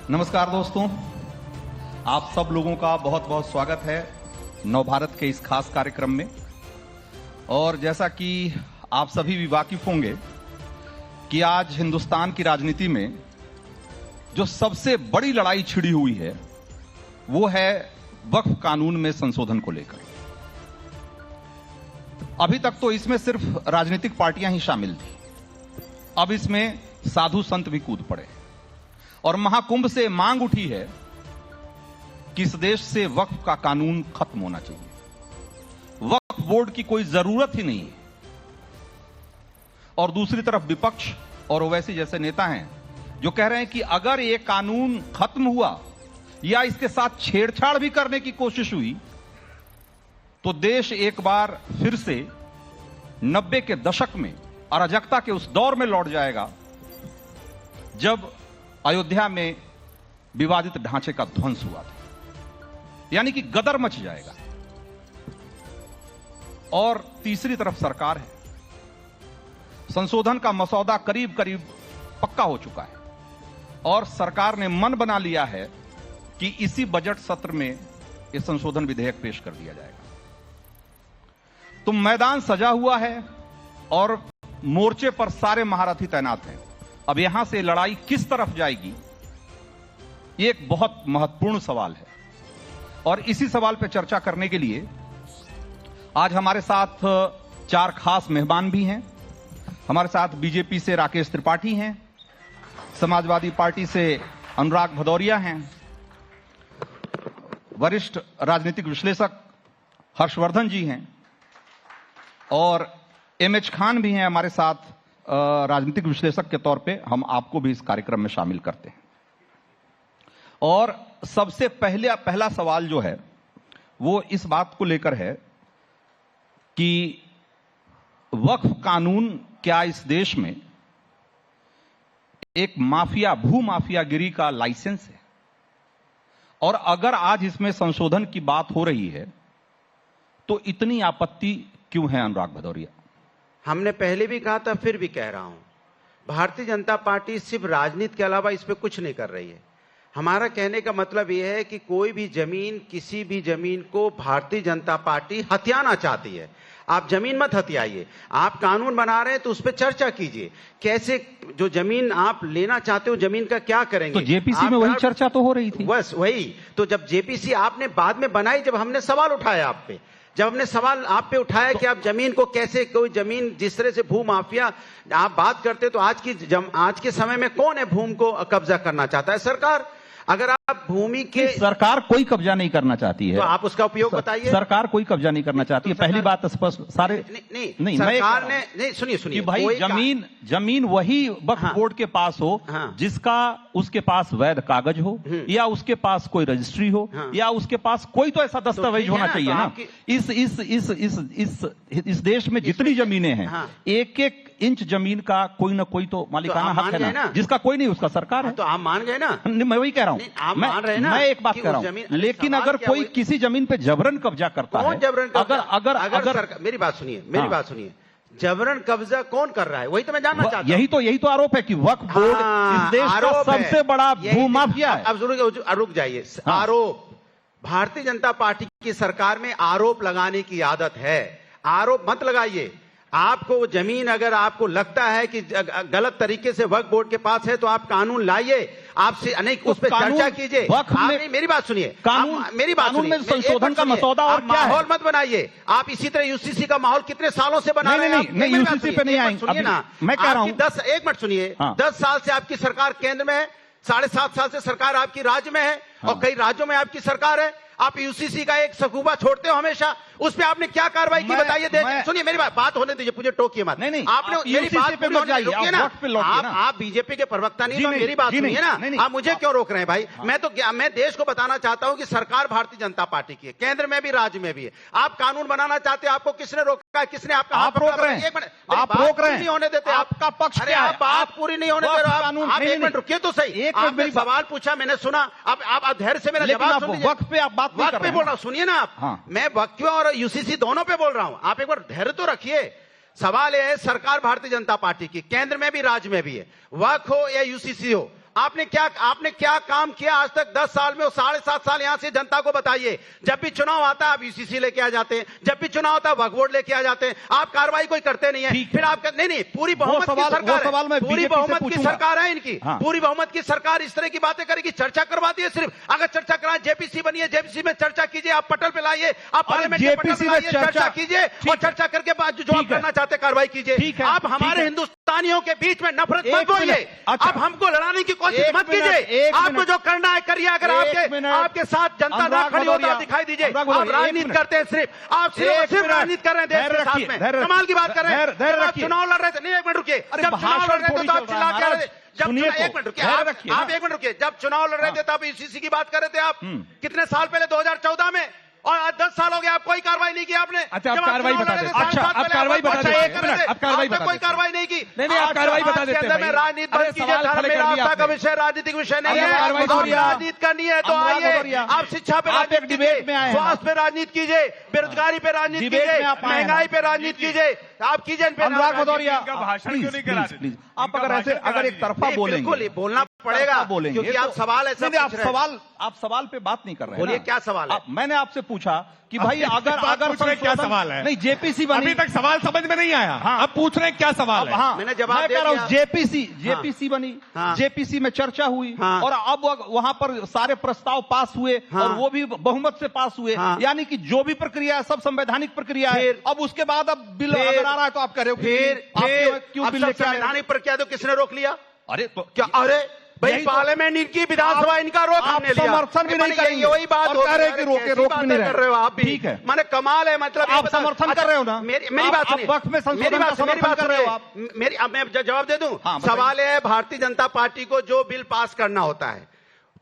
नमस्कार दोस्तों, आप सब लोगों का बहुत बहुत स्वागत है नवभारत के इस खास कार्यक्रम में। और जैसा कि आप सभी भी वाकिफ होंगे कि आज हिंदुस्तान की राजनीति में जो सबसे बड़ी लड़ाई छिड़ी हुई है वो है वक्फ कानून में संशोधन को लेकर। अभी तक तो इसमें सिर्फ राजनीतिक पार्टियां ही शामिल थी, अब इसमें साधु संत भी कूद पड़े और महाकुंभ से मांग उठी है कि इस देश से वक्फ का कानून खत्म होना चाहिए, वक्फ बोर्ड की कोई जरूरत ही नहीं है। और दूसरी तरफ विपक्ष और ओवैसी जैसे नेता हैं जो कह रहे हैं कि अगर यह कानून खत्म हुआ या इसके साथ छेड़छाड़ भी करने की कोशिश हुई तो देश एक बार फिर से 90 के दशक में अराजकता के उस दौर में लौट जाएगा जब अयोध्या में विवादित ढांचे का ध्वंस हुआ था, यानी कि गदर मच जाएगा। और तीसरी तरफ सरकार है, संशोधन का मसौदा करीब करीब पक्का हो चुका है और सरकार ने मन बना लिया है कि इसी बजट सत्र में यह संशोधन विधेयक पेश कर दिया जाएगा। तो मैदान सजा हुआ है और मोर्चे पर सारे महारथी तैनात हैं। अब यहां से लड़ाई किस तरफ जाएगी, ये एक बहुत महत्वपूर्ण सवाल है। और इसी सवाल पर चर्चा करने के लिए आज हमारे साथ 4 खास मेहमान भी हैं। हमारे साथ बीजेपी से राकेश त्रिपाठी हैं, समाजवादी पार्टी से अनुराग भदौरिया हैं, वरिष्ठ राजनीतिक विश्लेषक हर्षवर्धन जी हैं और एमएच खान भी हैं हमारे साथ राजनीतिक विश्लेषक के तौर पे। हम आपको भी इस कार्यक्रम में शामिल करते हैं। और सबसे पहला सवाल जो है वो इस बात को लेकर है कि वक्फ कानून क्या इस देश में एक माफिया, भूमाफियागिरी का लाइसेंस है? और अगर आज इसमें संशोधन की बात हो रही है तो इतनी आपत्ति क्यों है, अनुराग भदौरिया? हमने पहले भी कहा था, फिर भी कह रहा हूं, भारतीय जनता पार्टी सिर्फ राजनीति के अलावा इस पे कुछ नहीं कर रही है। हमारा कहने का मतलब यह है कि कोई भी जमीन, किसी भी जमीन को भारतीय जनता पार्टी हथियाना चाहती है। आप जमीन मत हथियाइए, आप कानून बना रहे हैं तो उस पर चर्चा कीजिए, कैसे जो जमीन आप लेना चाहते हो जमीन का क्या करेंगे। तो जेपीसी में वही चर्चा तो हो रही थी, बस वही। तो जब जेपीसी आपने बाद में बनाई, जब हमने सवाल उठाया आप पे, जब हमने सवाल आप पे उठाया कि आप जमीन को कैसे, कोई जमीन जिस तरह से भू माफिया आप बात करते, तो आज के समय में कौन है भूमि को कब्जा करना चाहता है? सरकार। अगर आप भूमि के, सरकार कोई कब्जा नहीं करना चाहती है तो आप उसका उपयोग बताइए। सरकार कोई कब्जा नहीं करना चाहती है, पहली बात स्पष्ट। सारे नहीं सरकार ने, नहीं सुनिए भाई, जमीन वही वक्फ बोर्ड के पास हो जिसका उसके पास वैध कागज हो या उसके पास कोई रजिस्ट्री हो या उसके पास कोई तो ऐसा दस्तावेज होना चाहिए ना। इस देश में जितनी जमीनें हैं, एक एक इंच जमीन का कोई ना कोई तो मालिकाना हक है ना, जिसका कोई नहीं उसका सरकार है। तो आप मान गए ना? मैं वही कह रहा हूँ, मैं एक बात कह रहा हूँ, लेकिन अगर कोई किसी जमीन पे जबरन कब्जा करता है, अगर मेरी बात सुनिए, जबरन कब्जा कौन कर रहा है, वही तो मैं जानना चाहता हूं। यही तो आरोप है कि वक्फ बोर्ड इस देश का सबसे बड़ा भूमाफिया है। अब रुक जाइए। आरोप, भारतीय जनता पार्टी की सरकार में आरोप लगाने की आदत है। आरोप मत लगाइए। आपको जमीन अगर आपको लगता है कि गलत तरीके से वक्फ बोर्ड के पास है तो आप कानून लाइए, आपसे अनेक उस पर चर्चा कीजिए। मेरी बात सुनिए, मेरी बात सुनिए, में संशोधन का मसौदा और माहौल मत बनाइए। आप इसी तरह यूसीसी का माहौल कितने सालों से बना रहे हैं? नहीं, यूसीसी पे नहीं आएंगे। सुनिए ना, मैं कह रहा हूं, 1 मिनट सुनिए। 10 साल से आपकी सरकार केंद्र में है, 7.5 साल से सरकार आपकी राज्य में है और कई राज्यों में आपकी सरकार है। आप यूसीसी का एक सकूबा छोड़ते हो हमेशा, उस पे आपने क्या कार्रवाई की बताइए। सुनिए मेरी बात होने दीजिए, मुझे टोकिए मत। नहीं, आपने मेरी बात पे रोकिए ना। आप बीजेपी के प्रवक्ता नहीं, तो मेरी बात सुनिए ना। आप मुझे क्यों रोक रहे हैं भाई? मैं देश को बताना चाहता हूं कि सरकार भारतीय जनता पार्टी की है, केंद्र में भी राज्य में भी है। आप कानून बनाना चाहते हो, आपको किसने रोका है? किसने आपका? आप रोक रहे हैं, आप रोक रहे हैं, नहीं होने देते। आपका पक्ष क्या है? आप बात पूरी नहीं होने दे रहे। आप 1 मिनट रुकिए तो सही। आपने सवाल पूछा, मैंने सुना, अब आप धैर्य से मेरा जवाब सुन लीजिए। वक्त पे आप बात नहीं कर रहे हैं। बोल रहा हूं, सुनिए ना आप। मैं वक्फ और यूसीसी दोनों पे बोल रहा हूं, आप एक बार धैर्य तो रखिए। सवाल यह है, सरकार भारतीय जनता पार्टी की केंद्र में भी राज्य में भी है, वक्फ हो या यूसीसी हो, आपने क्या काम किया आज तक 10 साल में? 7.5 साल यहां से जनता को बताइए। जब भी चुनाव आता है आप यूसीसी लेके आ जाते हैं, जब भी चुनाव आता है वक्फ बोर्ड लेके आ जाते हैं, आप कार्रवाई कोई करते नहीं है। फिर आप नहीं, पूरी बहुमत की सरकार है, पूरी बहुमत की सरकार है इनकी, पूरी बहुमत की सरकार इस तरह की बातें करेगी, चर्चा करवाती है सिर्फ। अगर चर्चा कराएं, जेपीसी बनी है, जेपीसी में चर्चा कीजिए, आप पटल पे लाइए, आप पार्लियामेंट में पटल पे लाइए, चर्चा कीजिए और चर्चा करके बाद जो आप करना चाहते कार्रवाई कीजिए। आप हमारे हिंदुस्तानियों के बीच में नफरत मत बोलिए, आप हमको लड़ाने की कोशिश मत कीजिए। आपको जो करना है करिए। अगर आपके साथ जनता ना खड़ी हो तो दिखाई दीजिए। आप राजनीति करते हैं, आप सिर्फ राजनीति कर रहे हैं देश के साथ में, कमाल की बात कर रहे हैं। आप चुनाव लड़ रहे थे, नहीं, एक मिनट रुकिए, जब चुनाव लड़ रहे थे तो आप चिल्ला के रहे थे, जब एक मिनट रुकिए, आप एक मिनट रुकिए, जब चुनाव लड़ रहे थे तब यूसीसी की बात कर रहे थे आप, कितने साल पहले 2014 में, और आज 10 साल हो गया, आप कोई कार्रवाई नहीं की आपने। अच्छा, आप कार्रवाई बता दें। अच्छा, आप कार्रवाई बता दें। आप कार्रवाई बता दें। कोई कार्रवाई नहीं की। नहीं, आप कार्रवाई बता देते हैं। राजनीति बंद कीजिए, धर्म मेरा आस्था का विषय, राजनीतिक विषय नहीं है। राजनीति करनी है तो आइए, आप शिक्षा पे राजनीति कीजिए, स्वास्थ्य पे राजनीति कीजिए, बेरोजगारी पे राजनीति कीजिए, महंगाई पे राजनीति कीजिए, आप कीजिए। अनुराग भदौरिया, प्लीज आप अगर एक तरफा बोलेंगे, बोलना पड़ेगा, बोलेंगे क्योंकि आप सवाल ऐसा आप सवाल पे बात नहीं कर रहे हैं। बोलिए, क्या सवाल है? मैंने आपसे पूछा कि भाई अगर क्या सवाल है? नहीं, जेपीसी बनी, अभी तक सवाल समझ में नहीं आया। हाँ, अब पूछ रहे हैं क्या सवाल है? हाँ, मैंने जवाब मैं दे कह रहा हूं, दिया। जेपीसी बनी, जेपीसी में चर्चा हुई, हाँ, और अब वहां पर सारे प्रस्ताव पास हुए, हाँ, और वो भी बहुमत से पास हुए, हाँ, यानी कि जो भी प्रक्रिया है सब संवैधानिक प्रक्रिया है। अब उसके बाद अब बिल अगर आ रहा है तो आप कह रहे हो क्यों बिल संवैधानिक प्रक्रिया तो किसने रोक लिया? अरे तो क्या? अरे भाई, पार्लियामेंट इनकी, विधानसभा इनका रोक हमने लिया, समर्थन भी नहीं करेंगे, वही बात और कह रहे हैं कि रोक भी नहीं कर रहे हो आप भी। ठीक है, माने कमाल है, मतलब आप समर्थन कर रहे हो ना? मेरी बात सुनिए, वक्त में मेरी बात कर रहे हो आप। अब मैं जवाब दे दूं। हाँ, सवाल है, भारतीय जनता पार्टी को जो बिल पास करना होता है,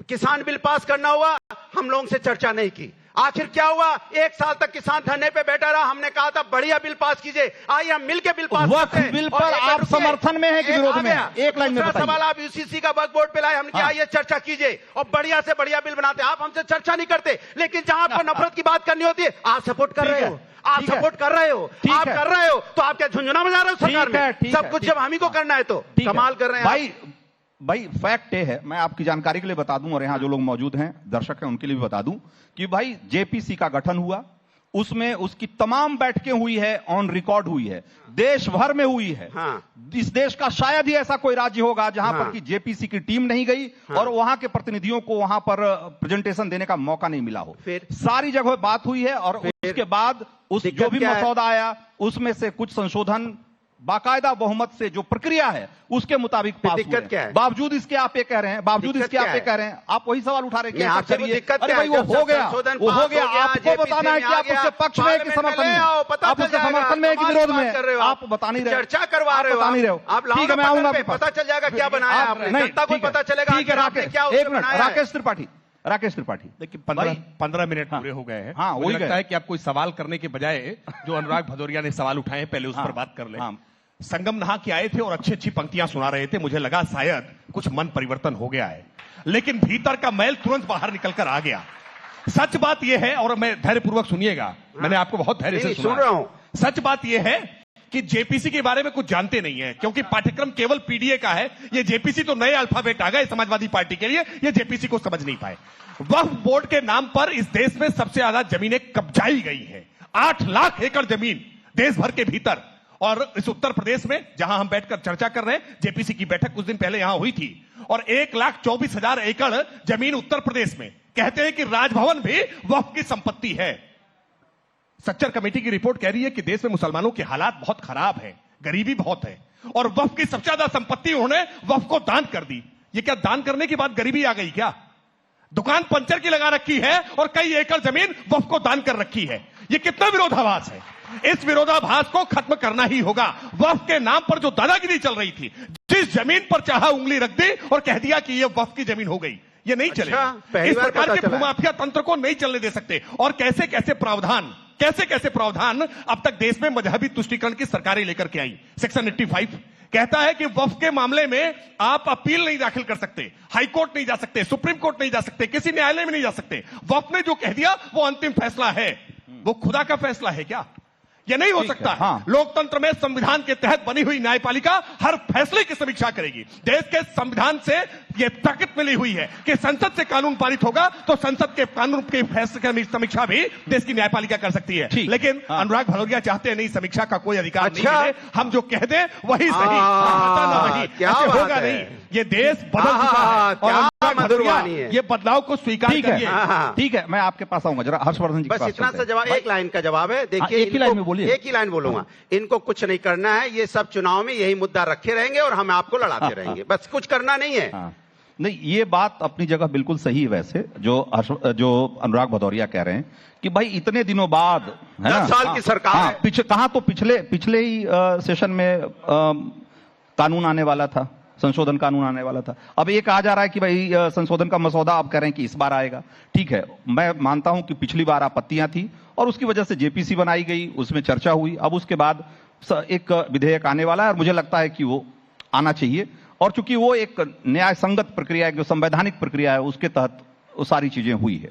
किसान बिल पास करना हुआ, हम लोगों से चर्चा नहीं की। आखिर क्या हुआ? 1 साल तक किसान धरने पे बैठा रहा, हमने कहा था बढ़िया बिल पास कीजिए, आइए हम मिलकर बिल पास करते हैं। बिल पर आप समर्थन में है कि विरोध में? एक लाइन में बताइए। सवाल, आप यूसीसी का वक्फ बोर्ड पे लाए, हमने कहा आइए चर्चा कीजिए और बढ़िया से बढ़िया बिल बनाते। आप हमसे चर्चा नहीं करते, लेकिन जहां आपको नफरत की बात करनी होती है आप सपोर्ट कर रहे हो, आप सपोर्ट कर रहे हो, आप कर रहे हो, तो आप क्या झुंझुना बजा रहे हो सरकार में? सब कुछ जब हम ही को करना है तो कमाल कर रहे हैं भाई। फैक्ट ये है, मैं आपकी जानकारी के लिए बता दूं, और यहां जो लोग मौजूद हैं, दर्शक हैं, उनके लिए भी बता दूं कि भाई जेपीसी का गठन हुआ, उसमें उसकी तमाम बैठकें हुई है, ऑन रिकॉर्ड हुई है, देश भर में हुई है। इस देश का शायद ही ऐसा कोई राज्य होगा जहां पर कि जेपीसी की टीम नहीं गई और वहां के प्रतिनिधियों को वहां पर प्रेजेंटेशन देने का मौका नहीं मिला हो। सारी जगह बात हुई है, और उसके बाद उस जो भी मसौदा आया उसमें से कुछ संशोधन बाकायदा बहुमत से जो प्रक्रिया है उसके मुताबिक पास हुए। क्या है? बावजूद इसके आप ये कह रहे हैं, बावजूद इसके आप ये कह रहे हैं, आप वही सवाल उठा रहे हैं। अरे भाई वो हो गया, वो हो गया, आपको बताना है कि आप उसके पक्ष में है कि समर्थन में, आप उसके समर्थन में है कि विरोध में, आप बता नहीं रहे, चर्चा करवा रहे हो, बता नहीं रहे हो। ठीक है, मैं आऊंगा, पता चल जाएगा क्या बनाया आपने, जनता को पता चलेगा। ठीक है, एक मिनट, राकेश त्रिपाठी, देखिए 15 मिनट पूरे हो गए हैं। हाँ, मुझे लगता है कि आप कोई सवाल करने के बजाय जो अनुराग भदौरिया ने सवाल उठाए हैं पहले उस पर बात कर लें। संगम नहा के आए थे और अच्छी अच्छी पंक्तियां सुना रहे थे, मुझे लगा शायद कुछ मन परिवर्तन हो गया है, लेकिन भीतर का मैल तुरंत बाहर निकलकर आ गया। सच बात यह है, और मैं धैर्यपूर्वक सुनिएगा, मैंने आपको बहुत धैर्य से सुन रहा हूं। सच बात यह है कि जेपीसी के बारे में कुछ जानते नहीं है, क्योंकि पाठ्यक्रम केवल पीडीए का है। ये जेपीसी तो नए अल्फाबेट आ गए समाजवादी पार्टी के लिए, ये जेपीसी को समझ नहीं पाए। वक्फ बोर्ड के नाम पर इस देश में सबसे ज्यादा जमीनें कब्जाई गई है, 8 लाख एकड़ जमीन देश भर के भीतर। और इस उत्तर प्रदेश में जहां हम बैठकर चर्चा कर रहे हैं, जेपीसी की बैठक कुछ दिन पहले यहां हुई थी, और 1,24,000 एकड़ जमीन उत्तर प्रदेश में। कहते हैं कि राजभवन भी वक्फ की संपत्ति है। सच्चर कमेटी की रिपोर्ट कह रही है कि देश में मुसलमानों के हालात बहुत खराब हैं, गरीबी बहुत है, और वक्फ की सबसे ज्यादा संपत्ति उन्होंने वक्फ को दान कर दी। ये क्या दान करने के बाद गरीबी आ गई क्या? दुकान पंचर की लगा रखी है और कई एकड़ जमीन वक्फ को दान कर रखी है। ये कितना विरोधाभास है? इस विरोधाभास को खत्म करना ही होगा। वक्फ के नाम पर जो दादागिरी चल रही थी, जिस जमीन पर चाहा उंगली रख दी और कह दिया कि ये वक्फ की जमीन हो गई, ये नहीं चलेगा। इस प्रकार के भूमाफिया तंत्र को नहीं चलने दे सकते। और कैसे कैसे प्रावधान अब तक देश में मजहबी तुष्टीकरण की सरकारें लेकर के आई। सेक्शन 85 कहता है कि वक्फ के मामले में आप अपील नहीं दाखिल कर सकते, हाई कोर्ट नहीं जा सकते, सुप्रीम कोर्ट नहीं जा सकते, किसी न्यायालय में नहीं जा सकते। वक्फ ने जो कह दिया वो अंतिम फैसला है। वो खुदा का फैसला है क्या? यह नहीं हो सकता। लोकतंत्र में संविधान के तहत बनी हुई न्यायपालिका हर फैसले की समीक्षा करेगी। देश के संविधान से ये ताकत मिली हुई है कि संसद से कानून पारित होगा तो संसद के कानून के फैसले की समीक्षा भी देश की न्यायपालिका कर सकती है। लेकिन अनुराग भदौरिया चाहते हैं नहीं, समीक्षा का कोई अधिकार नहीं है, हम जो कह दें वही सही, ऐसे होगा नहीं। ये देश बदल चुका है और अनुराग भदौरिया ये बदलाव को स्वीकार करिए। ठीक है, मैं आपके पास आऊंगा जरा हर्षवर्धन जी। बस इतना सा जवाब, एक लाइन का जवाब है। देखिए, एक ही लाइन में बोलिए। एक ही लाइन बोलूंगा। इनको कुछ नहीं करना है, ये सब चुनाव में यही मुद्दा रखे रहेंगे और हम आपको लड़ाते रहेंगे, बस कुछ करना नहीं है। नहीं, ये बात अपनी जगह बिल्कुल सही है। वैसे जो अनुराग भदौरिया कह रहे हैं कि भाई इतने दिनों बाद 10 साल की सरकार है। कहा तो पिछले ही सेशन में कानून आने वाला था, संशोधन कानून आने वाला था। अब ये कहा जा रहा है कि भाई संशोधन का मसौदा आप कह रहे हैं कि इस बार आएगा। ठीक है, मैं मानता हूं कि पिछली बार आपत्तियां थी और उसकी वजह से जेपीसी बनाई गई, उसमें चर्चा हुई। अब उसके बाद एक विधेयक आने वाला है और मुझे लगता है कि वो आना चाहिए। और चूंकि वो एक न्याय संगत प्रक्रिया है, जो संवैधानिक प्रक्रिया है, उसके तहत वो सारी चीजें हुई है।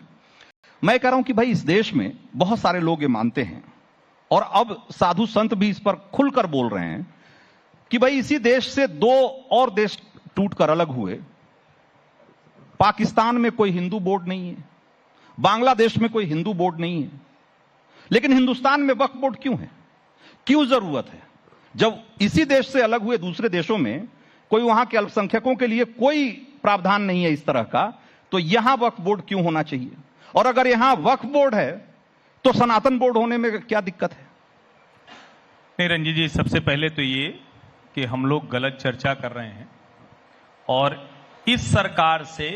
मैं कह रहा हूं कि भाई इस देश में बहुत सारे लोग ये मानते हैं और अब साधु संत भी इस पर खुलकर बोल रहे हैं कि भाई इसी देश से 2 और देश टूटकर अलग हुए। पाकिस्तान में कोई हिंदू बोर्ड नहीं है, बांग्लादेश में कोई हिंदू बोर्ड नहीं है, लेकिन हिंदुस्तान में वक्फ बोर्ड क्यों है? क्यों जरूरत है? जब इसी देश से अलग हुए दूसरे देशों में कोई वहां के अल्पसंख्यकों के लिए कोई प्रावधान नहीं है इस तरह का, तो यहां वक्फ बोर्ड क्यों होना चाहिए? और अगर यहां वक्फ बोर्ड है तो सनातन बोर्ड होने में क्या दिक्कत है? नहीं रंजीत जी, सबसे पहले तो ये कि हम लोग गलत चर्चा कर रहे हैं और इस सरकार से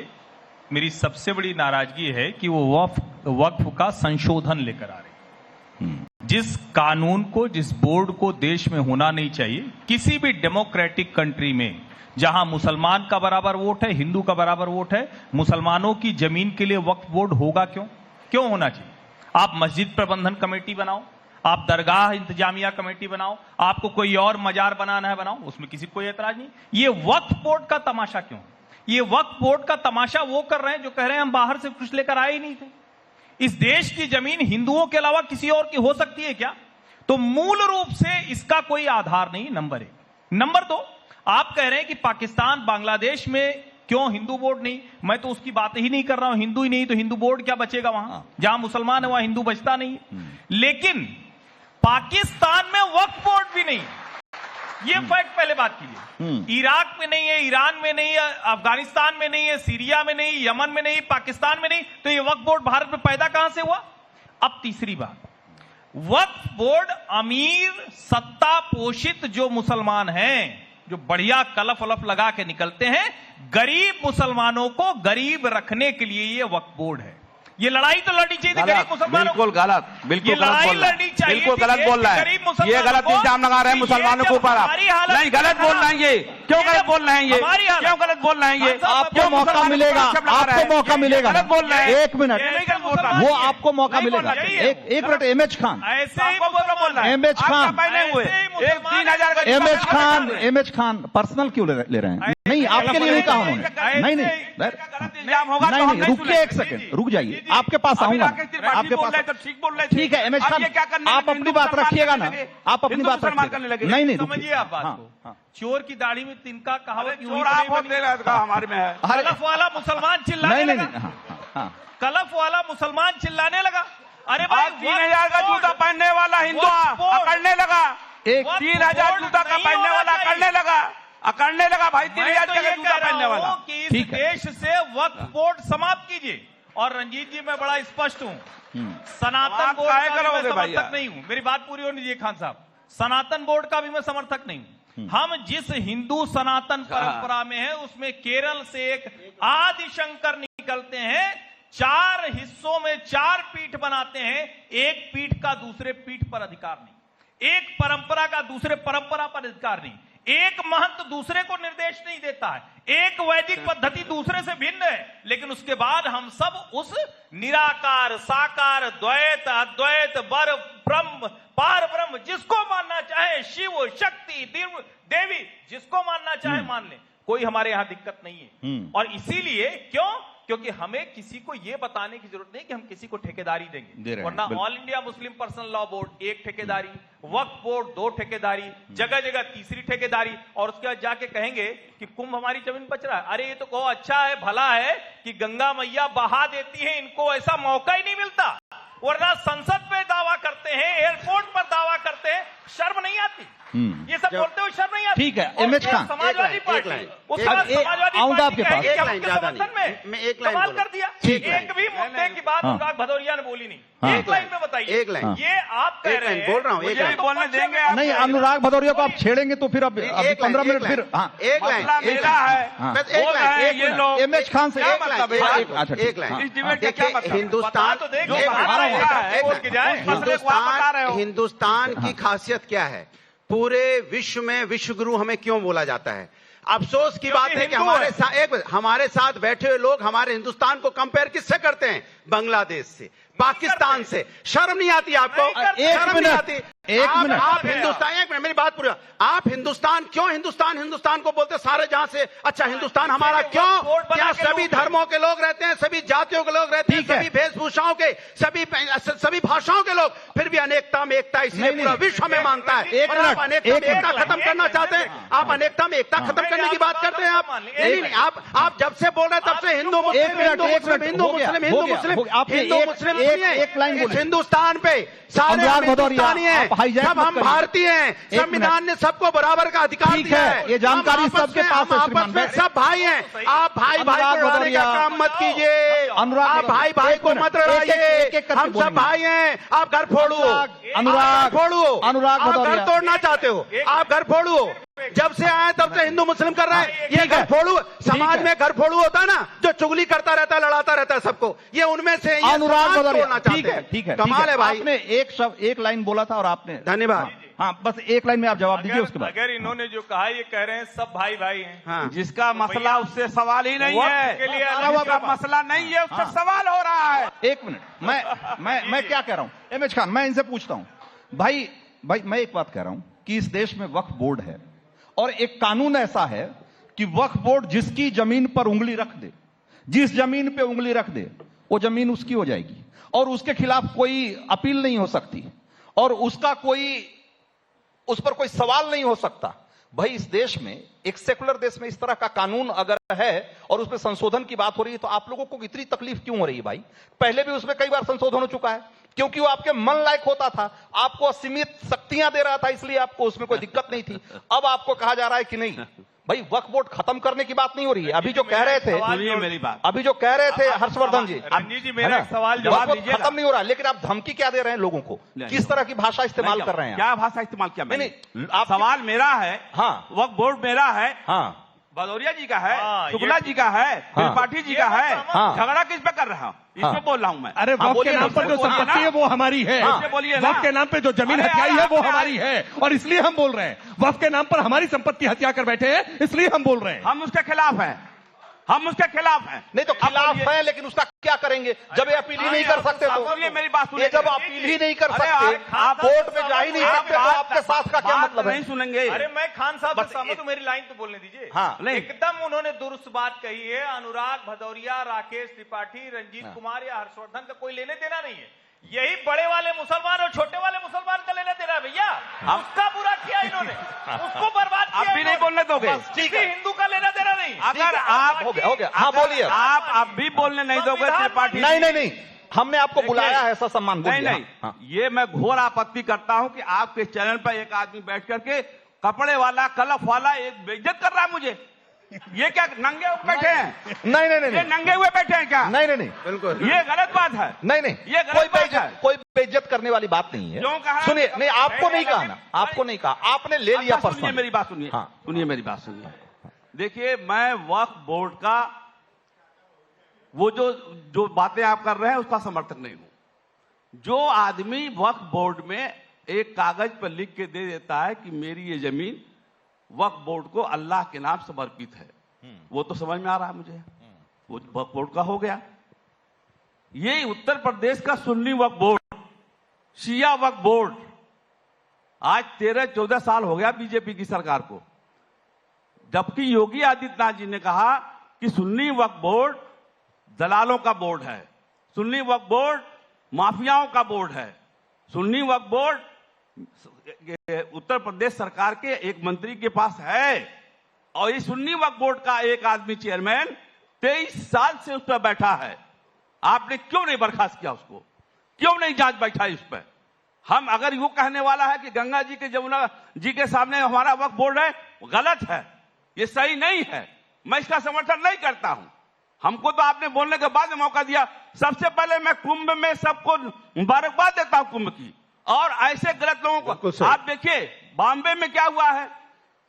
मेरी सबसे बड़ी नाराजगी है कि वो वक्फ का संशोधन लेकर आ रही है। जिस कानून को, जिस बोर्ड को देश में होना नहीं चाहिए, किसी भी डेमोक्रेटिक कंट्री में जहां मुसलमान का बराबर वोट है, हिंदू का बराबर वोट है, मुसलमानों की जमीन के लिए वक्फ बोर्ड होगा क्यों होना चाहिए? आप मस्जिद प्रबंधन कमेटी बनाओ, आप दरगाह इंतजामिया कमेटी बनाओ, आपको कोई और मजार बनाना है बनाओ, उसमें किसी को कोई एतराज नहीं। ये वक्फ बोर्ड का तमाशा क्यों? ये वक्फ बोर्ड का तमाशा वो कर रहे हैं जो कह रहे हैं हम बाहर से कुछ लेकर आए ही नहीं थे। इस देश की जमीन हिंदुओं के अलावा किसी और की हो सकती है क्या? तो मूल रूप से इसका कोई आधार नहीं, नंबर 1। नंबर 2, आप कह रहे हैं कि पाकिस्तान बांग्लादेश में क्यों हिंदू बोर्ड नहीं? मैं तो उसकी बात ही नहीं कर रहा हूं। हिंदू ही नहीं तो हिंदू बोर्ड क्या बचेगा वहां? जहां मुसलमान है वहां हिंदू बचता नहीं है। लेकिन पाकिस्तान में वक्फ बोर्ड भी नहीं, ये फैक्ट पहले बात कीजिए। इराक में नहीं है, ईरान में नहीं है, अफगानिस्तान में नहीं है, सीरिया में नहीं, यमन में नहीं, पाकिस्तान में नहीं, तो ये वक्फ बोर्ड भारत में पैदा कहां से हुआ? अब तीसरी बात, वक्फ बोर्ड अमीर सत्ता पोषित जो मुसलमान हैं, जो बढ़िया कलफ वलफ लगा के निकलते हैं, गरीब मुसलमानों को गरीब रखने के लिए ये वक्फ बोर्ड है। ये लड़ाई तो लड़नी चाहिए गरीब मुसलमानों, बिल्कुल गलत, बिल्कुल लड़ाई लड़नी चाहिए, बिल्कुल गलत बोल रहा है। ये गलत इल्जाम लगा रहे हैं मुसलमानों के ऊपर। आप नहीं, गलत बोल रहे हैं ये। क्यों गलत बोल रहे हैं ये? क्यों गलत बोल रहे हैं ये? आपको मौका मिलेगा, आपको मौका मिलेगा। गलत बोल रहे हैं। 1 मिनट, वो आपको मौका मिलेगा। एक minute, MH Khan, MH Khan, MH Khan personal क्यों ले रहे हैं? नहीं, आपके लिए नहीं कहा उन्होंने। नहीं, नहीं, रुकिए 1 सेकंड, रुक जाइए, आपके पास आऊंगा। आपके पास ठीक है एमएच खान, आप अपनी बात रखिएगा ना, आप अपनी बात रखिएगा। नहीं, समझिए आप बात को। चोर की दाढ़ी में तिनका कहावत हमारे में है। कलफ वाला मुसलमान चिल्लाने लगा, कलफ वाला मुसलमान चिल्लाने लगा, अरे भाई 3000 का जूता पहनने वाला हिंदू अकड़ने लगा। 3000 जूता का पहनने वाला अकड़ने लगा भाई। 3000 का जूता पहनने वाला। कि इस देश से वक्फ बोर्ड समाप्त कीजिए। और रंजीत जी, मैं बड़ा स्पष्ट हूं, सनातन बोर्ड का भी मैं समर्थक नहीं हूं। मेरी बात पूरी होनी चाहिए खान साहब। सनातन बोर्ड का भी मैं समर्थक नहीं हूं। हम जिस हिंदू सनातन परंपरा में है उसमें केरल से एक आदि शंकर निकलते हैं, 4 हिस्सों में 4 पीठ बनाते हैं, एक पीठ का दूसरे पीठ पर अधिकार नहीं, एक परंपरा का दूसरे परंपरा पर अधिकार नहीं, एक महंत दूसरे को निर्देश नहीं देता है, एक वैदिक पद्धति दूसरे से भिन्न है, लेकिन उसके बाद हम सब उस निराकार, साकार, द्वैत, अद्वैत, बर ब्रह्म, पार ब्रह्म, जिसको मानना चाहे, शिव, शक्ति, देवी, जिसको मानना चाहे मान ले, कोई हमारे यहां दिक्कत नहीं है। और इसीलिए क्यों? क्योंकि हमें किसी को यह बताने की जरूरत नहीं कि हम किसी को ठेकेदारी देंगे, वरना all India Muslim personal law board एक ठेकेदारी, वक्फ बोर्ड 2 ठेकेदारी, जगह जगह तीसरी ठेकेदारी, और उसके बाद जाके कहेंगे कि कुंभ हमारी जमीन बच रहा है। अरे ये तो कहो अच्छा है, भला है कि गंगा मैया बहा देती है, इनको ऐसा मौका ही नहीं मिलता, वरना संसद पे दावा करते हैं, एयरपोर्ट पर दावा करते हैं, शर्म नहीं आती? ये सब बोलते हुए शर्म नहीं आती? ठीक है, एमएच खान, समाजवादी पार्टी आऊंगा आपके पास, एक लाइन ज्यादा नहीं, मैं एक लाइन कमाल कर दिया। एक भी मुद्दे की बात अनुराग भदौरिया ने बोली नहीं, एक लाइन में बताइए। एक लाइन, ये आप कह रहे हैं, बोल रहा हूँ, एक लाइन बोलने देंगे नहीं, अनुराग भदौरिया को आप छेड़ेंगे तो फिर अब 15 मिनट फिर। हाँ, एक लाइन मेरा है, एक लाइन, ये लोग एमएच खान से एक लाइन, इस डिबेट का क्या मतलब? हिंदुस्तान की खासियत क्या है, पूरे विश्व में विश्व गुरु हमें क्यों बोला जाता है? अफसोस की बात है कि हमारे साथ बैठे हुए लोग हमारे हिंदुस्तान को कंपेयर किससे करते हैं? बांग्लादेश से, पाकिस्तान से। शर्म नहीं आती आपको? शर्म नहीं आती? आप हिंदुस्तान, एक मिनट मेरी बात पूरी, आप हिंदुस्तान क्यों हिंदुस्तान को बोलते सारे जहां से? अच्छा, हिंदुस्तान हमारा क्यों? क्या सभी धर्मों के लोग रहते हैं, सभी जातियों के लोग रहते हैं, सभी वेशभूषाओं के, सभी भाषाओं के लोग, फिर भी अनेकता में एकता, इसलिए पूरा विश्व हमें मानता है। और आप अनेकता में एकता खत्म करना चाहते हैं? आप अनेकता में एकता खत्म करने की बात करते हैं? आप नहीं, आप जब से बोल रहे हैं तब से हिंदू मुस्लिम एक लाइन बोलिए। हिंदुस्तान पे सारे हिंदुस्तानी हैं, सब हम भारतीय हैं, संविधान ने सबको बराबर का अधिकार दिया है। ये जानकारी सबके पास है श्रीमान, सब भाई हैं। आप भाई को लड़ाने का काम मत कीजिए, आप भाई को मत लड़ाइए, हम सब भाई हैं। आप घर फोड़ो, अनुराग आप घर तोड़ना चाहते हो, आप घर फोड़ो। जब से आए तब से हिंदू मुस्लिम कर रहे हैं। ये घर फोड़ू, समाज में घर फोड़ू होता है ना, जो चुगली करता रहता है, लड़ाता रहता है सबको, ये उनमें से अनुराग तोड़ना चाहते हैं। ठीक है, कमाल है भाई। आपने एक लाइन बोला था और आपने, धन्यवाद। हाँ, बस एक लाइन में आप जवाब दीजिए, उसके बाद। अगर इन्होंने जो कहा, ये कह रहे हैं सब भाई भाई हैं, हाँ। जिसका मसला उससे सवाल ही नहीं है, के लिए जिसका मसला नहीं है उससे सवाल हो रहा है। एक मिनट, मैं क्या कह रहा हूं, एमएच खान, मैं इनसे पूछता हूं। भाई मैं एक बात कह रहा हूं कि इस देश में वक्फ बोर्ड है और एक कानून ऐसा है कि वक्फ बोर्ड जिसकी जमीन पर उंगली रख दे, जिस जमीन पे उंगली रख दे, वो जमीन उसकी हो जाएगी और उसके खिलाफ कोई अपील नहीं हो सकती और उस पर कोई सवाल नहीं हो सकता। भाई, इस देश में, एक सेकुलर देश में इस तरह का कानून अगर है और उसमें संशोधन की बात हो रही है, तो आप लोगों को इतनी तकलीफ क्यों हो रही है? भाई, पहले भी उसमें कई बार संशोधन हो चुका है, क्योंकि वो आपके मन लायक होता था, आपको असीमित शक्तियां दे रहा था, इसलिए आपको उसमें कोई दिक्कत नहीं थी। अब आपको कहा जा रहा है कि नहीं, भाई वक्फ बोर्ड खत्म करने की बात नहीं हो रही है। अभी जो कह रहे थे, मेरी बात, अभी जो कह रहे थे हर्षवर्धन जी, रणजीत जी, मेरा सवाल जवाब दीजिए। खत्म नहीं हो रहा, लेकिन आप धमकी क्या दे रहे हैं लोगों को? किस तरह की भाषा इस्तेमाल कर रहे हैं? क्या भाषा इस्तेमाल किया मैंने? आप सवाल मेरा है, हाँ, वक्फ बोर्ड मेरा है, हाँ, भदौरिया जी का है, शुक्ला जी का है, त्रिपाठी जी का है, झगड़ा किस पे कर रहा हूँ? इसमें बोल रहा हूँ मैं। अरे वक्फ के नाम पर जो संपत्ति है वो हमारी है, वक्फ के नाम पे जो जमीन हथियाई है वो हमारी है, और इसलिए हम बोल रहे हैं। वक्फ के नाम पर हमारी संपत्ति हत्या कर बैठे हैं, इसलिए हम बोल रहे हैं। हम उसके खिलाफ हैं, हम उसके खिलाफ हैं। नहीं तो खिलाफ है, लेकिन उसका क्या करेंगे जब ये अपील ही नहीं कर सकते? तो मेरी बात सुनिए, जब अपील ही नहीं कर सकते, आप कोर्ट में जा ही नहीं सकते, तो आपके साथ का क्या मतलब है? नहीं सुनेंगे। अरे मैं खान साहब से सहमत हूं, मेरी लाइन तो बोलने दीजिए। हाँ, एकदम उन्होंने दुरुस्त बात कही है। अनुराग भदौरिया, राकेश त्रिपाठी, रंजीत कुमार या हर्षवर्धन का कोई लेने देना नहीं है। यही बड़े वाले मुसलमान और छोटे वाले मुसलमान का लेना देना है भैया। उसका बुरा किया इन्होंने, उसको बर्बाद किया। आप भी नहीं बोलने दोगे? ठीक है, हिंदू का लेना देना नहीं। अगर आप हो गया, हाँ बोलिए। आप अब भी बोलने नहीं दोगे त्रिपाठी? नहीं, हमने आपको बुलाया है, ऐसा सम्मान। नहीं, ये मैं घोर आपत्ति करता हूं कि आपके चैनल पर एक आदमी बैठ करके कपड़े वाला, कलफ वाला एक बेइज्जत कर रहा है मुझे। ये क्या नंगे हुए बैठे हैं? नहीं, ये नंगे हुए बैठे हैं क्या? नहीं, बिल्कुल, ये गलत बात है। नहीं, ये कोई बेइज्जत करने वाली बात नहीं है। क्यों कहा? सुनिए, नहीं, आपको नहीं कहा ना, आपको नहीं कहा, आपने ले लिया पर्सनल। सुनिए मेरी बात, सुनिए। हाँ, सुनिए मेरी बात, सुनिए। देखिए, मैं वक्फ बोर्ड का वो जो बातें आप कर रहे हैं उसका समर्थक नहीं हूं। जो आदमी वक्फ बोर्ड में एक कागज पर लिख के दे देता है कि मेरी ये जमीन वक्फ बोर्ड को अल्लाह के नाम समर्पित है, वो तो समझ में आ रहा है मुझे, वो वक्फ बोर्ड का हो गया। ये उत्तर प्रदेश का सुन्नी वक्फ बोर्ड, शिया वक्फ बोर्ड, आज 13-14 साल हो गया बीजेपी की सरकार को, जबकि योगी आदित्यनाथ जी ने कहा कि सुन्नी वक्फ बोर्ड दलालों का बोर्ड है, सुन्नी वक्फ बोर्ड माफियाओं का बोर्ड है। सुन्नी वक्फ बोर्ड उत्तर प्रदेश सरकार के एक मंत्री के पास है और इस सुन्नी वक्फ बोर्ड का एक आदमी चेयरमैन 23 साल से उस पर बैठा है। आपने क्यों नहीं बर्खास्त किया उसको? क्यों नहीं जांच बैठाई उस पर? हम अगर यूं कहने वाला है कि गंगा जी के जमुना जी के सामने हमारा वक्फ बोर्ड है, वो गलत है, ये सही नहीं है, मैं इसका समर्थन नहीं करता हूं। हमको तो आपने बोलने के बाद में मौका दिया। सबसे पहले मैं कुंभ में सबको मुबारकबाद देता हूं कुंभ की, और ऐसे गलत लोगों को आप देखिए बॉम्बे में क्या हुआ है।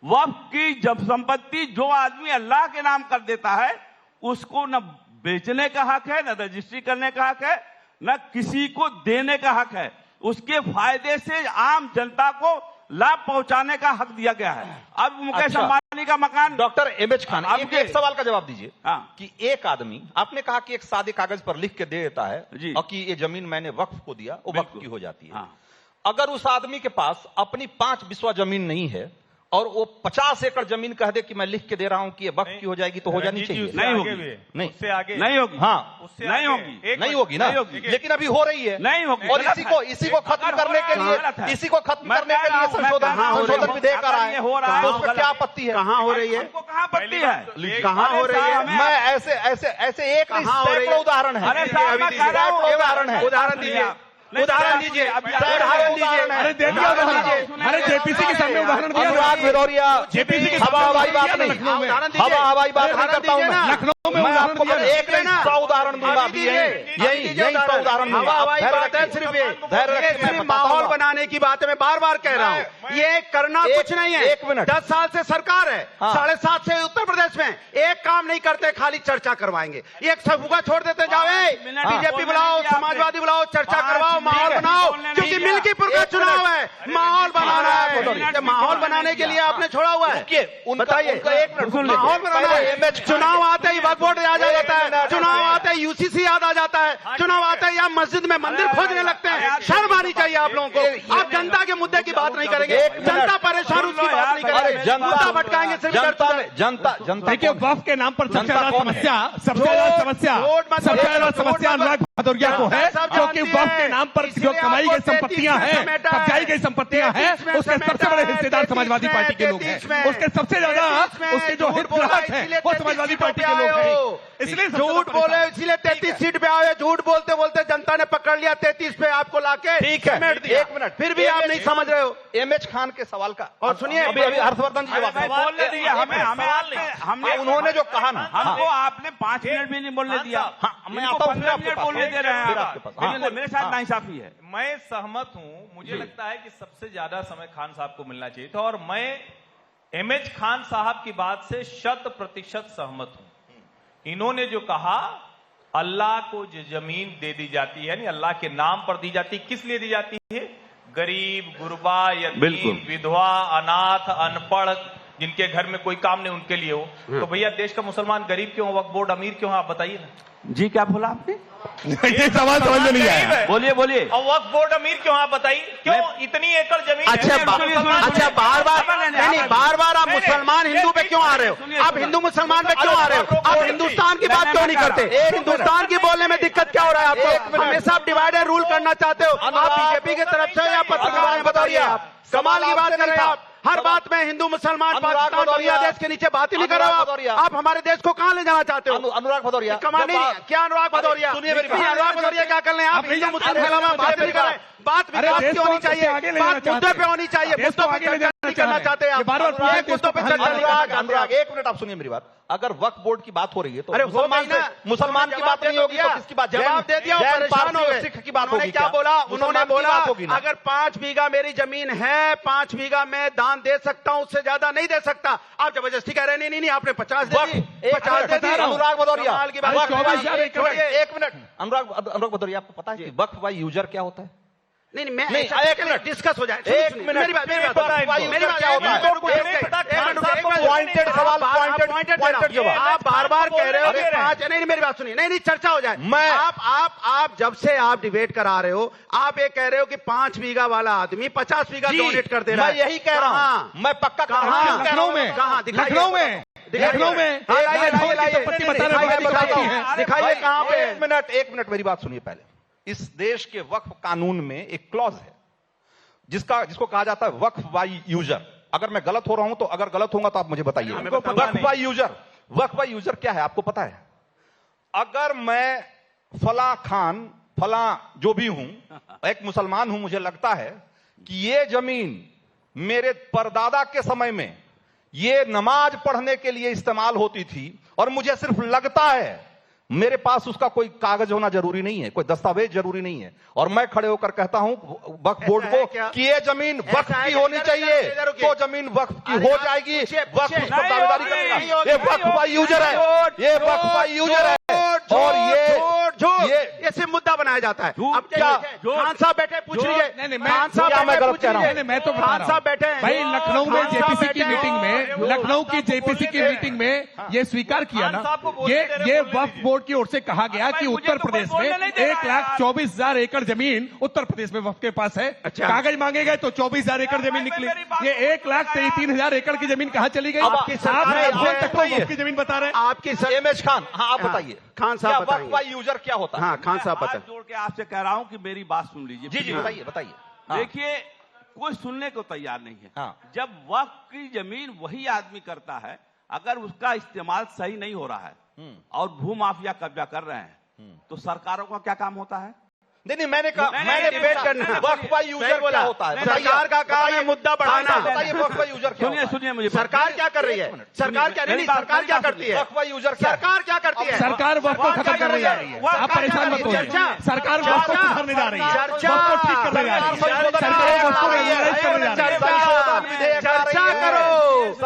वक्फ की जब संपत्ति जो आदमी अल्लाह के नाम कर देता है उसको न बेचने का हक है, न रजिस्ट्री करने का हक है, न किसी को देने का हक है। उसके फायदे से आम जनता को लाभ पहुंचाने का हक दिया गया है। अब मुकेश अंबानी का मकान। डॉक्टर एमएच खान, एक सवाल का जवाब दीजिए। हाँ। कि एक आदमी, आपने कहा कि एक सादे कागज पर लिख के दे देता है जी। और कि ये जमीन मैंने वक्फ को दिया, वो वक्फ की हो जाती है। हाँ। अगर उस आदमी के पास अपनी 5 बिस्वा जमीन नहीं है और वो 50 एकड़ जमीन कह दे कि मैं लिख के दे रहा हूं कि ये वक्फ की हो जाएगी, तो हो जानी चाहिए? नहीं होगी, नहीं, उससे आगे नहीं होगी। हाँ, उससे नहीं आगे होगी। नहीं होगी ना, लेकिन अभी हो रही है। नहीं होगी। और इसी को खत्म करने के लिए, इसी को खत्म करने के लिए संशोधन विधेयक आ रहा है, तो उस पर क्या आपत्ति है? कहाँ हो रही है? हमको कहाँ आपत्ति है? कहाँ हो रही है? मैं ऐसे एक नहीं सैकड़ों उदाहरण है। अरे साहब, मैं कह रहा हूं, उदाहरण है। उदाहरण दीजिए, उदाहरण दीजिए, उदाहरण दीजिए। अरे दे दिया उदाहरण। अरे जेपीसी के सामने उदाहरण दिया। अनुराग भदौरिया, जेपीसी के हवा हवाई बात नहीं, उदाहरण दीजिए। हवा हवाई बात नहीं करता हूं मैं। लखनऊ में मैं उदाहरण आपको दिया। एक नहीं 100 उदाहरण दूंगा। अभी यही 100 उदाहरण दूंगा। हवा हवाई धैर्य बात है, रखिए। सिर्फ ये धैर्य रखिए, मैं सिर्फ बताता माहौल हूँ। बनाने की बात है। मैं बार बार कह रहा हूँ, ये करना कुछ नहीं है। 1 मिनट। 10 साल से सरकार है, हाँ। 7.5 से उत्तर प्रदेश में एक काम नहीं करते, खाली चर्चा करवाएंगे। एक सफुगा छोड़ देते जाओ, बीजेपी बुलाओ, समाजवादी बुलाओ, चर्चा करवाओ, माहौल बनाओ, क्योंकि मिल्कीपुर का चुनाव है, माहौल बनाना है। माहौल बनाने के लिए आपने छोड़ा हुआ है। बताइए, माहौल बनाना है। चुनाव आते ही वक्फ बोर्ड याद आ जाता है, चुनाव आते ही यूसीसी याद आ जाता है, चुनाव आते ही आप मस्जिद में मंदिर खोजने लगते हैं। शर्म आनी चाहिए आप लोगों को। आप जनता के मुद्दे की बात नहीं करेंगे, जनता परेशान उसकी बात नहीं करेंगे, मुद्दा भटकाएंगे सिर्फ जनता देखिए, वक्फ के नाम पर सबसे ज्यादा समस्या अनुराग भदौरिया को है, क्योंकि वक्फ के नाम पर जो कमाई गई संपत्तियां हैं, कब्जाई गई संपत्तियां हैं, उसके सबसे बड़े हिस्सेदार समाजवादी पार्टी के लोग हैं। उसके सबसे ज्यादा उसके जो हितग्राहक हैं वो समाजवादी पार्टी के लोग हैं। इसलिए झूठ बोले, इसलिए 33 सीट पे आए। झूठ बोलते बोलते जनता ने पकड़ लिया 33 पे आपको लाके। ठीक है, समेट दिया। 1 मिनट, फिर भी आप नहीं समझ रहे हो। एमएच खान के सवाल का और सुनिए, अभी हर्षवर्धन जी जवाब बोलने दिया हमें उन्होंने जो कहा ना, हमको आपने 5 मिनट भी नहीं बोलने दिया। मैं आता हूं, 15 मिनट बोलने दे रहे हैं आप। मेरे साथ नाइंसाफी है। मैं सहमत हूं। मुझे लगता है कि सबसे ज्यादा समय खान साहब को मिलना चाहिए था, और मैं एमएच खान साहब की बात से 100% सहमत हूं। इन्होंने जो कहा, अल्लाह को जो जमीन दे दी जाती है, यानी अल्लाह के नाम पर दी जाती है, किस लिए दी जाती है? गरीब, गुरबा, यतीम, विधवा, अनाथ, अनपढ़, जिनके घर में कोई काम नहीं, उनके लिए हो। तो भैया देश का मुसलमान गरीब क्यों, वक्फ बोर्ड अमीर क्यों? आप बताइए ना जी, क्या बोला आपने? ये सवाल समझ में नहीं आया। बोलिए बोलिए। और वक्फ बोर्ड अमीर क्यों? आप बताइए, क्यों इतनी एकड़ जमीन? अच्छा, बार बार आप मुसलमान हिंदू पे क्यों आ रहे हो? आप हिंदू मुसलमान पे क्यों आ रहे हो? आप हिंदुस्तान की बात क्यों नहीं करते? हिंदुस्तान की बोलने में दिक्कत क्या हो रहा है आपको? हमेशा आप डिवाइड एंड रूल करना चाहते हो। आप बीजेपी की तरफ से या पत्रकार बताइए, आप कमाल की बात कर रहे हैं। आप हर बात में हिंदू मुसलमान पाकिस्तान बांग्लादेश के नीचे बात ही नहीं कर रहे हो। आप हमारे देश को कहां ले जाना चाहते हो? अनुराग भदौरिया कमाल नहीं। क्या अनुराग भदौरिया? सुनिए मेरी बात। अनुराग भदौरिया क्या कर रहे हैं? आप हिंदू मुसलमान के अलावा बात नहीं कर रहे। बात विकास की होनी चाहिए, बात मुद्दे पे होनी चाहिए। मुद्दों पे चर्चा नहीं करना चाहते आप। मुद्दों पे चर्चा नहीं करना। अनुराग 1 मिनट, आप सुनिए मेरी बात। अगर वक्फ बोर्ड की बात हो रही है तो अरे हो गई ना, मुसलमान की बात नहीं होगी तो किसकी बात? जवाब दे दिया, परेशान हो गए। सिख की बात होगी? क्या बोला उन्होंने? बोला होगी ना? अगर 5 बीघा मेरी जमीन है, 5 बीघा मैं दान दे सकता हूं, उससे ज्यादा नहीं दे सकता। आप जबरदस्ती कह रहे हैं नहीं, आपने 50 दे दी, 50 दे दी। अनुराग भदौरिया, कमाल की बात। 1 मिनट, अनुराग भदौरिया, आपको पता है कि वक्फ बाय यूजर क्या होता है? नहीं, मैं नहीं, एक मिनट डिस्कस हो जाए। 1 मिनट, मेरी बात पता है पॉइंटेड सवाल, पॉइंटेड जवाब। आप बार बार कह रहे हो कि 5, नहीं मेरी बात सुनिए। नहीं, चर्चा हो जाए। आप जब से आप डिबेट करा रहे हो, आप ये कह रहे हो कि 5 बीघा वाला आदमी 50 बीघा डोनेट कर दे रहा है। मैं यही कह रहा हूं। मैं पक्का कहां? लखनऊ में, कहां? लखनऊ में, लखनऊ में लाइए, होती है। दिखाइए कहां पे। एक मिनट मेरी बात सुनिए पहले। इस देश के वक्फ कानून में एक क्लॉज है जिसको कहा जाता है वक्फ बाय यूजर। अगर मैं गलत हो रहा हूं तो, अगर गलत होगा तो आप मुझे बताइए। वक्फ बाय यूजर क्या है आपको पता है? अगर मैं फला खान, फला जो भी हूं, एक मुसलमान हूं, मुझे लगता है कि ये जमीन मेरे परदादा के समय में ये नमाज पढ़ने के लिए इस्तेमाल होती थी, और मुझे सिर्फ लगता है, मेरे पास उसका कोई कागज होना जरूरी नहीं है, कोई दस्तावेज जरूरी नहीं है, और मैं खड़े होकर कहता हूं वक्फ बोर्ड को कि ये जमीन वक्फ की होनी चाहिए, तो जमीन वक्फ की हो जाएगी, वक्फ उस पर दावेदारी करेगा। ये वक्फ बाय यूजर है, ये वक्फ बाय यूजर है। और ये सिर्फ मुद्दा बनाया जाता है। अब क्या खान साहब बैठे, पूछ लीजिए। खान साहब मैं गलत कह रहा हूं? मैं तो खान साहब बैठे हैं भाई, लखनऊ में जेपीसी की मीटिंग में, लखनऊ की जेपीसी की मीटिंग में ये स्वीकार किया ना, ये वक्फ बोर्ड की ओर से कहा गया कि उत्तर प्रदेश में 1,24,000 एकड़ जमीन उत्तर प्रदेश में वक्फ के पास है। कागज मांगे गए तो 24,000 एकड़ जमीन निकली। ये 1,33,000 एकड़ की जमीन कहां चली गई? आप वक्फ की जमीन बता रहे हैं। आपकी एमएच खान, हाँ आप बताइए, खान साहब वक्फ बाय यूजर क्या होता है? हाँ खान साहब हाथ बताइए। जोड़ के आपसे कह रहा हूं कि मेरी बात सुन लीजिए। जी बताइए बताइए। देखिए, कोई सुनने को तैयार नहीं है। हाँ। जब वक्फ की जमीन वही आदमी करता है, अगर उसका इस्तेमाल सही नहीं हो रहा है और भूमाफिया कब्जा कर रहे हैं, तो सरकारों का क्या काम होता है? नहीं मैंने कहा, मैंने डिबेट करना है। वक्फ बाय यूजर क्या होता है? सरकार का काम है मुद्दा बढ़ाना। बताइए वक्फ बाय यूजर क्या होता है? सुनिए मुझे। सरकार क्या कर रही है? सरकार क्या नहीं, सरकार क्या करती है? वक्फ बाय यूजर क्या है? सरकार क्या करती है? सरकार वक्फ को खत्म करने जा रही है। आप परेशान मत होइए। सरकार वक्फ को सुधारने जा रही है, वक्फ को ठीक करने जा रही है। सरकार वक्फ को रेगुलराइज करने जा रही है। चर्चा करो,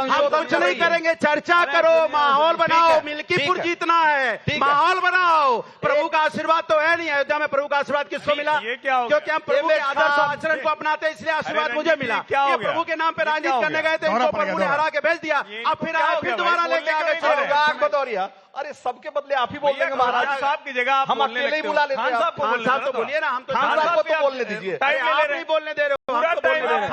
हम कुछ नहीं करेंगे। चर्चा करो, माहौल बनाओ। मिल्कीपुर जीतना है, माहौल बनाओ। प्रभु का आशीर्वाद तो है नहीं। अयोध्या में प्रभु का आशीर्वाद किसको मिला? क्योंकि हम प्रभु के आदर्श और आचरण को अपनाते हैं, इसलिए आशीर्वाद मुझे मिला। ये प्रभु के नाम पे राजनीति करने गए थे, इनको प्रभु ने हरा के भेज दिया। अब फिर आए, फिर दोबारा लेके आ गए। भदौरिया, अरे सबके बदले आप ही बोल देंगे महाराज साहब की जगह हम अकेले ही बुला लेते हैं। खान साहब तो बोलिए ना, हम तो खान साहब को तो बोलने दीजिए। आप नहीं बोलने दे रहे हो, हम तो बोलने दे रहे हैं।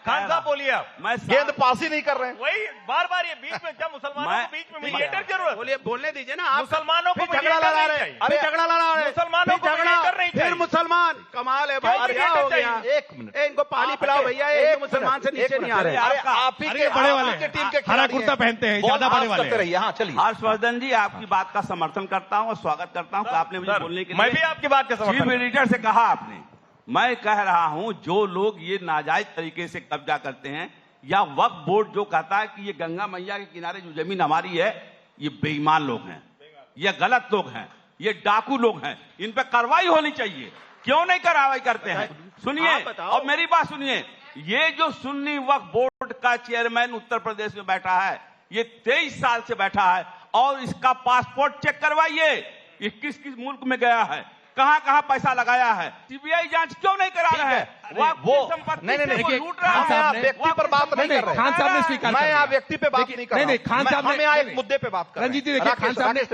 खान साहब बोलिए आप। मैं गेंद पास ही नहीं कर रहे हैं। वही बार बार ये बीच में, क्या मुसलमानों को बीच में मीडिएटर की जरूरत? बोलिए, बोलने दीजिए ना। आप मुसलमानों को झगड़ा लड़ा रहे हैं, अरे झगड़ा लड़ा रहे हैं। मुसलमानों को मीडिएटर नहीं चाहिए। फिर मुसलमान, कमाल है भाई, क्या हो गया? एक मिनट, इनको पानी पिलाओ भैया, एक मुसलमान से नीचे नहीं आ रहे। अरे आप ही के बड़े वाले के टीम के हरा कुर्ता पहनते हैं, ज्यादा बड़े वाले करते रहिए। हाँ चलिए। हर्षवर्धन जी, आपकी बात का समर्थन करता हूं और स्वागत करता हूं कि आपने मुझे बोलने के लिए। मैं भी आपकी बात का समर्थन चीफ एडिटर से कहा आपने। मैं कह रहा हूं, जो लोग ये नाजायज तरीके से कब्जा करते हैं, या वक्फ बोर्ड जो कहता है कि ये गंगा मैया के किनारे जो जमीन हमारी है, ये बेईमान लोग हैं, ये गलत लोग हैं, ये डाकू लोग हैं। इन पे कार्रवाई होनी चाहिए। क्यों नहीं कार्रवाई करते हैं? सुनिए, और मेरी बात सुनिए। ये जो सुन्नी वक्फ बोर्ड का चेयरमैन उत्तर प्रदेश में बैठा है, ये 23 साल से बैठा है, और इसका पासपोर्ट चेक करवाइए, ये किस किस मुल्क में गया है, कहां कहां पैसा लगाया है। सीबीआई जांच क्यों नहीं करा रहा है? वो संपत्ति से देखिए, लूट रहा खान है। साहब व्यक्ति पर बात नहीं कर रहे। खान साहब ने स्वीकार मैं यहाँ व्यक्ति पे बात नहीं कर रहा। नहीं, खान साहब हम यहाँ एक मुद्दे पे बात कर रहे हैं। रंजीत जी देखिए,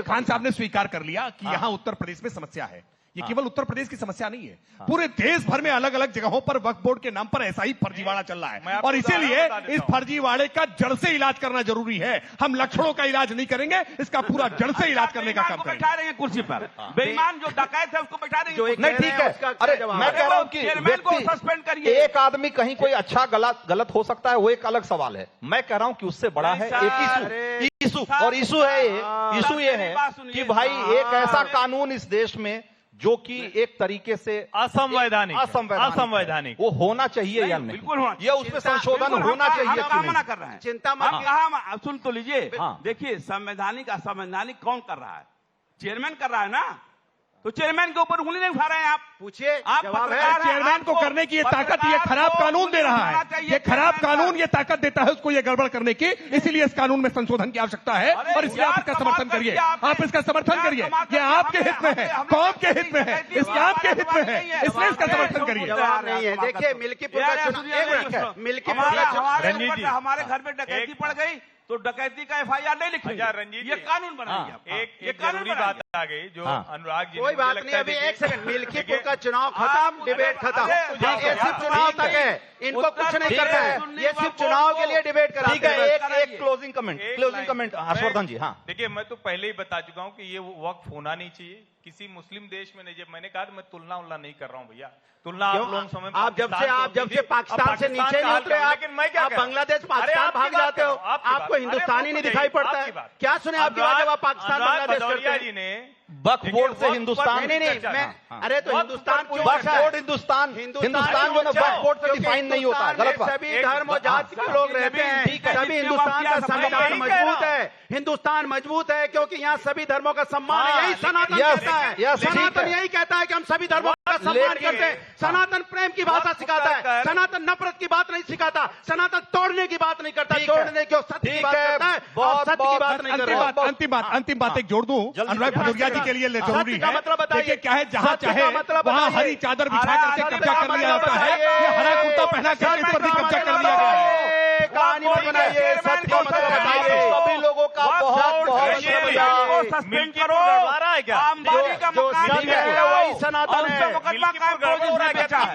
खान साहब ने स्वीकार कर लिया कि यहाँ उत्तर प्रदेश में समस्या है। ये केवल उत्तर प्रदेश की समस्या नहीं है, पूरे देश भर में अलग अलग जगहों पर वक्फ बोर्ड के नाम पर ऐसा ही फर्जीवाड़ा चल रहा है, और इसीलिए इस फर्जीवाड़े का जड़ से इलाज करना जरूरी है। हम लक्षणों का इलाज नहीं करेंगे, इसका पूरा जड़ से इलाज करने का काम करेंगे। बैठा रहे हैं कुर्सी पर, बेईमान जो डकैत है उसको बैठा रहे हैं। नहीं ठीक है। अरे मैं कह रहा हूँ कि चेयरमैन को सस्पेंड करिए। एक आदमी कहीं कोई अच्छा गलत हो सकता है, वो एक अलग सवाल है। मैं कह रहा हूं कि उससे बड़ा है एक इशू, और इशू है ये है कि भाई एक ऐसा कानून इस देश में जो कि एक तरीके से असंवैधानिक वो होना चाहिए या नहीं? बिल्कुल होना, ये उसमें संशोधन होना चाहिए कि मना नहीं? कर रहे हैं। चिंता मत हम कहा, सुन तो लीजिए। हाँ। देखिए, संवैधानिक असंवैधानिक कौन कर रहा है? चेयरमैन कर रहा है ना, तो चेयरमैन के ऊपर उंगली नहीं उठा रहे हैं आप। पूछिए, आप जवाब है। पत्रकार हैं, चेयरमैन को करने की ये ताकत, ये खराब कानून दे रहा है। ये खराब कानून ये ताकत देता है उसको ये गड़बड़ करने की, इसीलिए इस कानून में संशोधन की आवश्यकता है, और इसलिए आप इसका समर्थन करिए। आप इसका समर्थन करिए, ये आपके हित में है, कौम के हित में है, इसके आपके हित में है, इसलिए इसका समर्थन करिए। जवाब नहीं है। देखिए, मिल्कीपुर का चुनाव, मिल्कीपुर का रंजीत जी, हमारे घर में डकैती पड़ गई तो डकैती का FIR नहीं लिखेंगे। रंजीत ये कानून बनाएंगे। एक जरूरी बात आ गई जो हाँ। अनुराग जी ने, कोई मुझे बात लगता नहीं, है अभी देखिए- एक सेकंड, मिल्कीपुर देखिए- का चुनाव खत्म, डिबेट खत्म। ये सिर्फ चुनाव तक है, इनको कुछ नहीं करना है, ये सिर्फ चुनाव के लिए डिबेट कराते ठीक है, हैं। एक closing comment, closing comment Harshvardhan ji. हाँ, देखिए, मैं तो पहले ही बता चुका हूं कि ये वक्फ होना नहीं चाहिए किसी मुस्लिम देश में नहीं। जब मैंने कहा मैं तुलना उल्ला नहीं कर रहा हूं भैया, तुलना आप लोग समय आप जब से पाकिस्तान से नीचे नहीं उतरे, लेकिन मैं क्या आप बांग्लादेश पाकिस्तान भाग जाते हो, आपको हिंदुस्तानी नहीं दिखाई पड़ता है। क्या सुने आपकी बात जब आप पाकिस्तान बांग्लादेश करते हैं? जी ने वक्फ बोर्ड से हिंदुस्तान, नहीं मैं, अरे तो हिंदुस्तान क्यों वक्फ बचा है? बोर्ड हिंदुस्तान जो है बचा है। वक्फ बोर्ड से क्योंकि डिफाइन नहीं होता, हिंदुस्तान गलत में बात। सभी धर्म और जाति के लोग रहते हैं, सभी हिंदुस्तान का संविधान मजबूत है, हिंदुस्तान मजबूत है क्योंकि यहाँ सभी धर्मों का सम्मान है। यही सनातन कहता है, सनातन यही कहता है कि हम सभी धर्मों का सम्मान करते हैं। सनातन प्रेम की भाषा सिखाता है, सनातन नफरत की बात नहीं सिखाता, सनातन तोड़ने की बात नहीं करता, जोड़ने की और सत्य की बात करता है, और सत्य की बात नहीं करता। अंतिम बात एक जोड़ दूं अनुराग भदौरिया जी के लिए जरूरी सत्य का है। मतलब बताइए। देखिए क्या है, जहां सत्य का चाहे मतलब वहां बताइए। हरी चादर बिछा करके सत्य कब्जा का कर लिया मतलब जाता है, बताइए। या हरा कुर्ता पहना करके इस पर भी कब्जा कर लिया गया है। कहानी मत बनाइए, सत्य का मतलब बताइए। सभी लोगों का बहुत बहुत शुक्रिया। सस्पेंड करो, अंबानी का मकान है, वही सनातन है। मुकदमा कायम करो, जिसने बेचा है,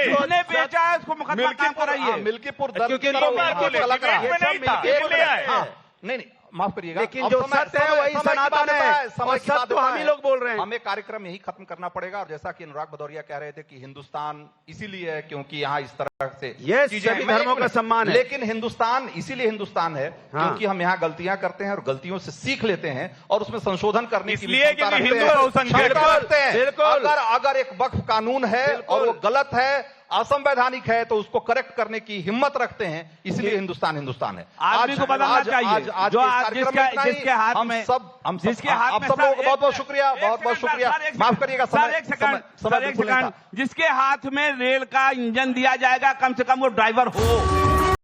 जिसने बेचा है उसको मुकदमा कायम कराइए। मिल्कीपुर दर्ज क्योंकि करो, लोग आपको लग रहा है। ये सब मिल्कीपुर है। हाँ, नहीं, माफ करिएगा, लेकिन अब जो समय- सत्य है समय- वही समय की सनातन बात है, समय और की बात सत्य तो हम ही है। लोग बोल रहे हैं। हमें कार्यक्रम यही खत्म करना पड़ेगा, और जैसा कि अनुराग भदौरिया कह रहे थे कि हिंदुस्तान इसीलिए है क्योंकि यहाँ इस तरह से ये चीजें हैं। सभी मैं धर्मों एक का सम्मान है। लेकिन हिंदुस्तान इसीलिए हिंदुस्तान है क्योंकि हम यहाँ गलतियां करते हैं और गलतियों से सीख लेते हैं और उसमें संशोधन करने की इसलिए क्षमता क्योंकि रखते हैं। हिंदू बहुसंख्यक क्षमता रखते हैं। बिल्कुल। अगर एक वक्फ कानून है और वो गलत है, असंवैधानिक है, तो उसको करेक्ट करने की हिम्मत रखते हैं, इसलिए हिंदुस्तान हिंदुस्तान है। आदमी को बदलना चाहिए। आज जो के इस आज कार्यक्रम में इतना ही। जिसके हाथ हम में- सब जिसके हाथ आप में सब सर, लोगों को एक बहुत बहुत मिनट, शुक्रिया, एक बहुत बहुत सेकंड, शुक्रिया। सर, एक माफ सेकंड, करिएगा, सर, समय एक सेकंड, समय सर, एक बिल्कुल नहीं सेकंड, था। जिसके हाथ में रेल का इंजन दिया जाएगा कम से कम वो ड्राइवर हो।